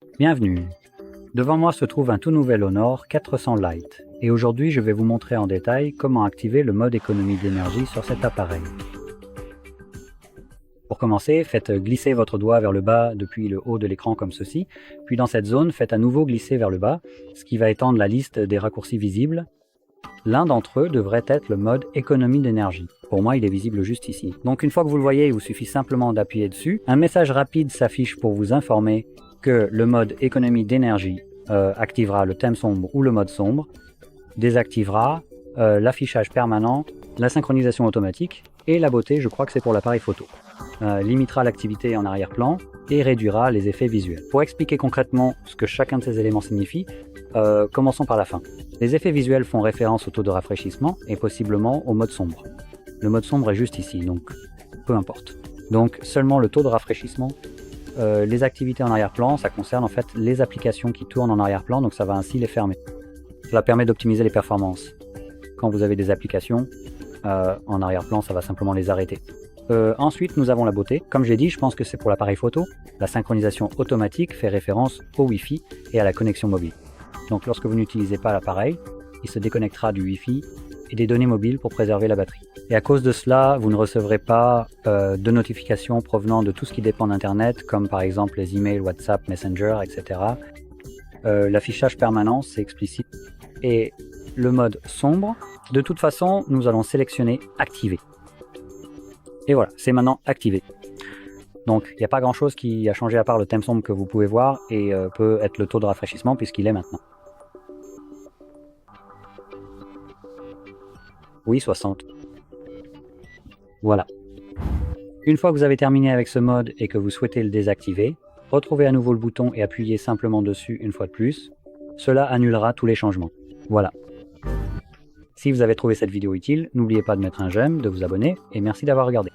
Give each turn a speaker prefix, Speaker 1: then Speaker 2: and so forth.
Speaker 1: Bienvenue. Devant moi se trouve un tout nouvel Honor 400 Lite et aujourd'hui je vais vous montrer en détail comment activer le mode économie d'énergie sur cet appareil. Pour commencer, faites glisser votre doigt vers le bas depuis le haut de l'écran comme ceci, puis dans cette zone, faites à nouveau glisser vers le bas, ce qui va étendre la liste des raccourcis visibles. L'un d'entre eux devrait être le mode économie d'énergie. Pour moi, il est visible juste ici. Donc une fois que vous le voyez, il vous suffit simplement d'appuyer dessus. Un message rapide s'affiche pour vous informer que le mode économie d'énergie activera le thème sombre ou le mode sombre, désactivera l'affichage permanent, la synchronisation automatique et la beauté, je crois que c'est pour l'appareil photo. Limitera l'activité en arrière-plan et réduira les effets visuels. Pour expliquer concrètement ce que chacun de ces éléments signifie, commençons par la fin. Les effets visuels font référence au taux de rafraîchissement et possiblement au mode sombre. Le mode sombre est juste ici, donc peu importe. Donc seulement le taux de rafraîchissement. Les activités en arrière-plan, ça concerne en fait les applications qui tournent en arrière-plan, donc ça va ainsi les fermer. Cela permet d'optimiser les performances. Quand vous avez des applications en arrière-plan, ça va simplement les arrêter. Ensuite, nous avons la beauté. Comme j'ai dit, je pense que c'est pour l'appareil photo. La synchronisation automatique fait référence au Wi-Fi et à la connexion mobile. Donc lorsque vous n'utilisez pas l'appareil, il se déconnectera du Wi-Fi et des données mobiles pour préserver la batterie. Et à cause de cela, vous ne recevrez pas de notifications provenant de tout ce qui dépend d'Internet, comme par exemple les emails, WhatsApp, Messenger, etc. L'affichage permanent, c'est explicite. Et le mode sombre, de toute façon, nous allons sélectionner activer. Et voilà, c'est maintenant activé. Donc il n'y a pas grand chose qui a changé à part le thème sombre que vous pouvez voir et peut être le taux de rafraîchissement puisqu'il est maintenant. Oui, 60. Voilà. Une fois que vous avez terminé avec ce mode et que vous souhaitez le désactiver, retrouvez à nouveau le bouton et appuyez simplement dessus une fois de plus. Cela annulera tous les changements. Voilà. Si vous avez trouvé cette vidéo utile, n'oubliez pas de mettre un j'aime, de vous abonner et merci d'avoir regardé.